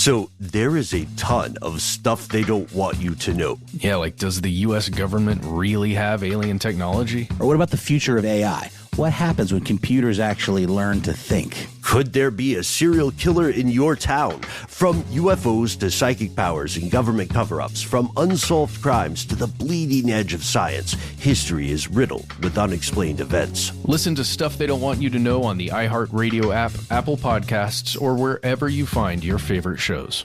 So there is a ton of stuff they don't want you to know. Yeah, like does the U.S. government really have alien technology? Or what about the future of AI? What happens when computers actually learn to think? Could there be a serial killer in your town? From UFOs to psychic powers and government cover-ups, from unsolved crimes to the bleeding edge of science, history is riddled with unexplained events. Listen to Stuff They Don't Want You to Know on the iHeartRadio app, Apple Podcasts, or wherever you find your favorite shows.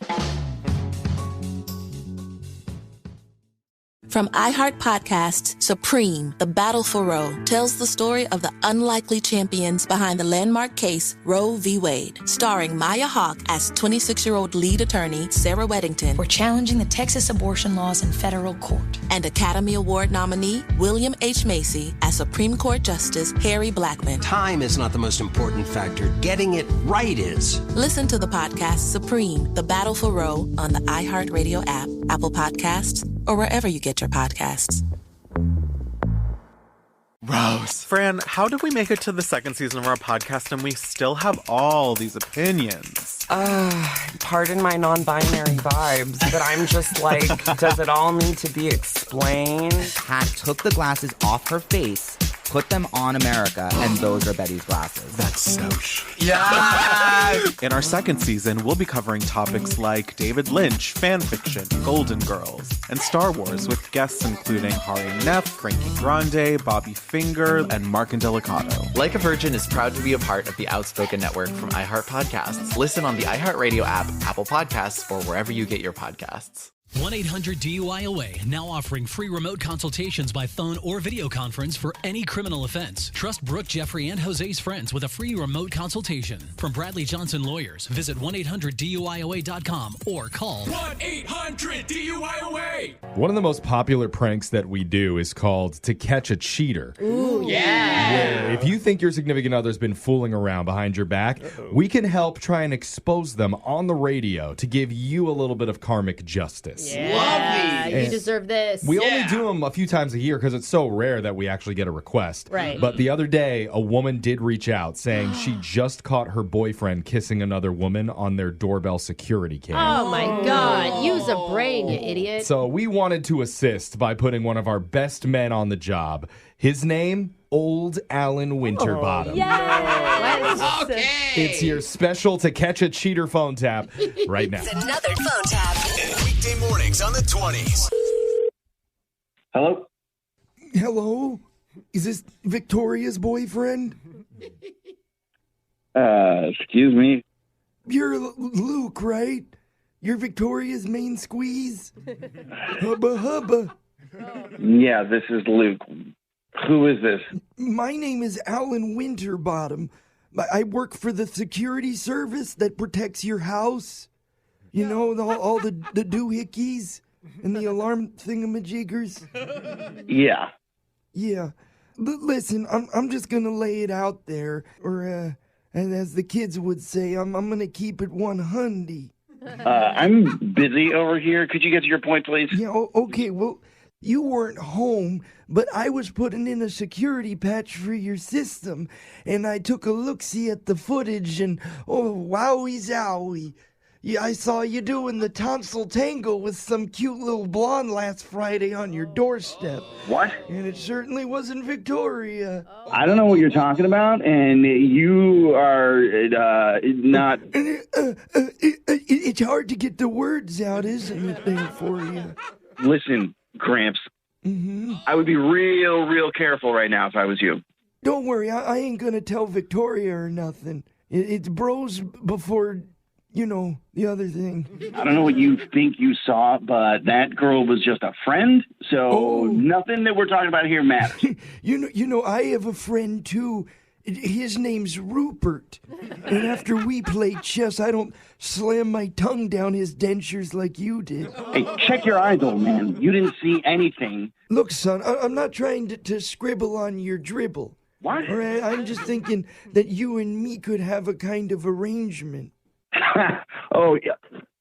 From iHeart Podcasts, Supreme, The Battle for Roe, tells the story of the unlikely champions behind the landmark case Roe v. Wade. Starring Maya Hawke as 26-year-old lead attorney Sarah Weddington. We're challenging the Texas abortion laws in federal court. And Academy Award nominee William H. Macy as Supreme Court Justice Harry Blackmun. Time is not the most important factor. Getting it right is. Listen to the podcast Supreme, The Battle for Roe on the iHeartRadio app, Apple Podcasts, or wherever you get your podcasts. Rose. Fran, how did we make it to the second season of our podcast and we still have all these opinions? Pardon my non-binary vibes, but I'm just like, does it all need to be explained? Pat took the glasses off her face, put them on America, and those are Betty's glasses. That's so Yes! In our second season, we'll be covering topics like David Lynch, fanfiction, Golden Girls, and Star Wars with guests including Hari Neff, Frankie Grande, Bobby Finger, and Mark Indelicato. Like a Virgin is proud to be a part of the Outspoken Network from iHeart Podcasts. Listen on the iHeartRadio app, Apple Podcasts, or wherever you get your podcasts. 1-800-DUI-OA, now offering free remote consultations by phone or video conference for any criminal offense. Trust Brooke, Jeffrey, and Jose's friends with a free remote consultation. From Bradley Johnson Lawyers, visit 1-800-DUIOA.com or call 1-800-DUI-OA. One of the most popular pranks that we do is called To Catch a Cheater. Ooh, yeah. Where if you think your significant other's been fooling around behind your back, we can help try and expose them on the radio to give you a little bit of karmic justice. Yeah, you deserve this. We only do them a few times a year because it's so rare that we actually get a request. Right. But the other day, a woman did reach out saying she just caught her boyfriend kissing another woman on their doorbell security cam. Oh, my God. Use a brain, you idiot. So we wanted to assist by putting one of our best men on the job. His name, Old Alan Winterbottom. Yes. Okay. It's your special To Catch a Cheater phone tap right now. It's another phone tap. Weekday mornings on the 20s. Hello? Hello? Is this Victoria's boyfriend? Excuse me? You're Luke, right? You're Victoria's main squeeze? Hubba hubba. Yeah, this is Luke. Who is this? My name is Alan Winterbottom. I work for the security service that protects your house. You know, all the doohickeys and the alarm thingamajiggers. Yeah. Yeah. Listen, I'm just going to lay it out there. Or, and as the kids would say, I'm going to keep it 100. I'm busy over here. Could you get to your point, please? Yeah, okay, well, you weren't home, but I was putting in a security patch for your system, and I took a look-see at the footage, and oh, wowie zowie. Yeah, I saw you doing the tonsil tango with some cute little blonde last Friday on your doorstep. What? And it certainly wasn't Victoria. I don't know what you're talking about, and you are not... It's hard to get the words out, isn't it, there for you? Listen, Gramps. Mm-hmm. I would be real careful right now if I was you. Don't worry, I ain't gonna tell Victoria or nothing. It's bros before... You know, the other thing. I don't know what you think you saw, but that girl was just a friend, so nothing that we're talking about here matters. You know, I have a friend, too. His name's Rupert. And after we play chess, I don't slam my tongue down his dentures like you did. Hey, check your eyes, old man. You didn't see anything. Look, son, I'm not trying to scribble on your dribble. What? All right, I'm just thinking that you and me could have a kind of arrangement. Oh, yeah.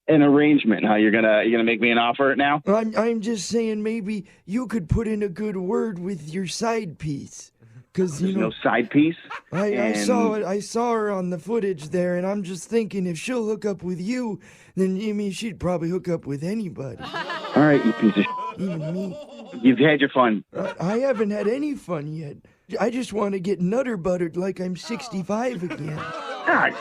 An arrangement, huh? You're gonna make me an offer now? I'm just saying maybe you could put in a good word with your side piece. Because, There's no side piece. I saw it. I saw her on the footage there, and I'm just thinking if she'll hook up with you, then she'd probably hook up with anybody. All right, you piece of shit. Even me. You've had your fun. I haven't had any fun yet. I just want to get nutter buttered like I'm 65 again. God.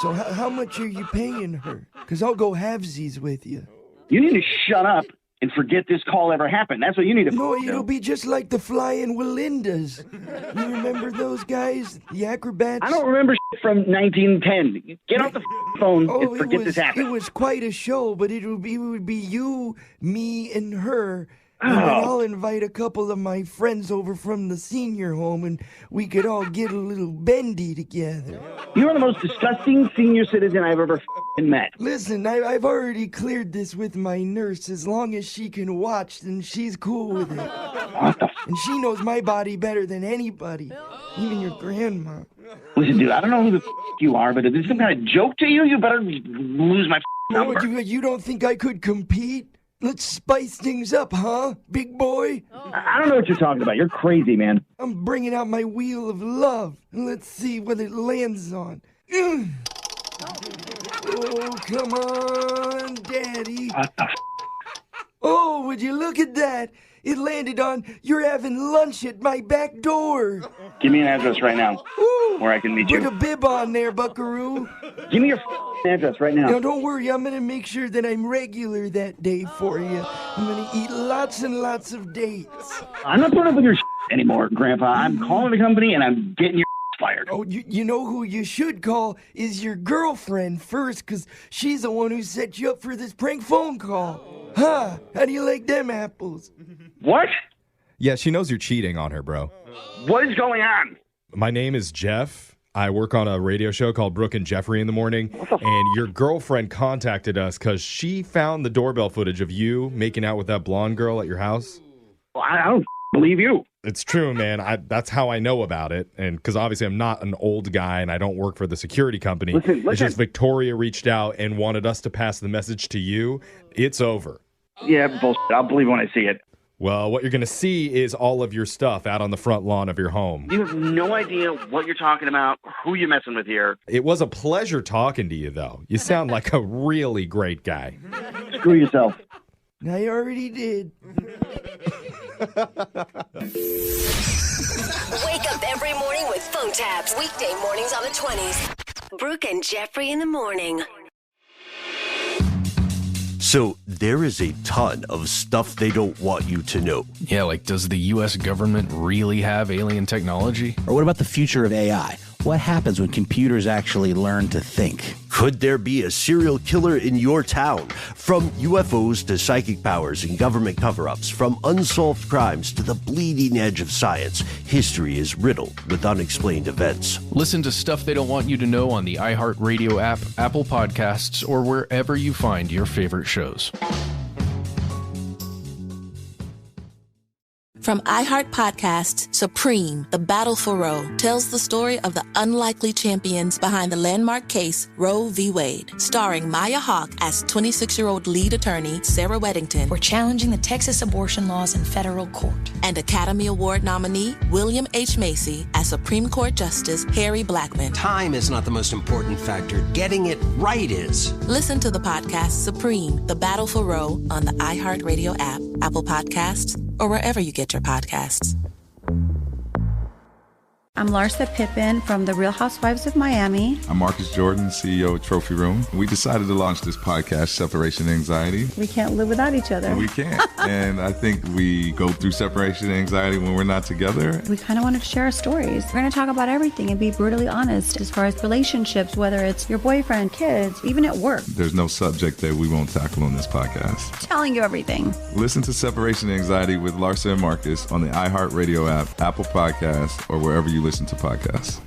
So how much are you paying her? Because I'll go halvesies with you. You need to shut up and forget this call ever happened. That's what you need to No, do. it'll be just like the Flying Willindas. You remember those guys? The acrobats? I don't remember shit from 1910. Get off the phone and forget this happened. It was quite a show, but it would be you, me, and her. And then I'll invite a couple of my friends over from the senior home, and we could all get a little bendy together. You're the most disgusting senior citizen I've ever met. Listen, I've already cleared this with my nurse. As long as she can watch, then she's cool with it. What the And she knows my body better than anybody, even your grandma. Listen, dude, I don't know who the you are, but if this is some kind of joke to you, you better lose my number. You don't think I could compete? Let's spice things up, huh, big boy? I don't know what you're talking about. You're crazy, man. I'm bringing out my wheel of love. Let's see what it lands on. Oh, come on, Daddy. Oh, would you look at that? It landed on you're having lunch at my back door. Give me an address right now where I can meet you. Put a bib on there, buckaroo. Give me your address right now. Now, don't worry. I'm going to make sure that I'm regular that day for you. I'm going to eat lots and lots of dates. I'm not putting up with your anymore, Grandpa. I'm calling the company and I'm getting your fired. Oh, you know who you should call is your girlfriend first, because she's the one who set you up for this prank phone call. Huh? How do you like them apples? What? Yeah, she knows you're cheating on her, bro. What is going on? My name is Jeff. I work on a radio show called Brooke and Jeffrey in the Morning, and your girlfriend contacted us because she found the doorbell footage of you making out with that blonde girl at your house. Well, I don't believe you. It's true, man. That's how I know about it, and because obviously I'm not an old guy and I don't work for the security company. Listen. It's just Victoria reached out and wanted us to pass the message to you. It's over. Yeah, bullshit. I'll believe when I see it. Well, what you're going to see is all of your stuff out on the front lawn of your home. You have no idea what you're talking about, who you're messing with here. It was a pleasure talking to you, though. You sound like a really great guy. Screw yourself. I already did. Wake up every morning with phone taps. Weekday mornings on the 20s. Brooke and Jeffrey in the morning. So there is a ton of stuff they don't want you to know. Yeah, like does the U.S. government really have alien technology? Or what about the future of AI? What happens when computers actually learn to think? Could there be a serial killer in your town? From UFOs to psychic powers and government cover-ups, from unsolved crimes to the bleeding edge of science, history is riddled with unexplained events. Listen to Stuff They Don't Want You to Know on the iHeartRadio app, Apple Podcasts, or wherever you find your favorite shows. From iHeart Podcasts, Supreme, The Battle for Roe, tells the story of the unlikely champions behind the landmark case Roe v. Wade, starring Maya Hawke as 26-year-old lead attorney Sarah Weddington. We're challenging the Texas abortion laws in federal court. And Academy Award nominee William H. Macy as Supreme Court Justice Harry Blackmun. Time is not the most important factor. Getting it right is. Listen to the podcast Supreme, The Battle for Roe on the iHeartRadio app, Apple Podcasts, or wherever you get your podcasts. I'm Larsa Pippen from The Real Housewives of Miami. I'm Marcus Jordan, CEO of Trophy Room. We decided to launch this podcast, Separation Anxiety. We can't live without each other. We can't. And I think we go through separation anxiety when we're not together. We kind of wanted to share our stories. We're going to talk about everything and be brutally honest as far as relationships, whether it's your boyfriend, kids, even at work. There's no subject that we won't tackle on this podcast. Telling you everything. Listen to Separation Anxiety with Larsa and Marcus on the iHeartRadio app, Apple Podcasts, or wherever you listen to podcasts.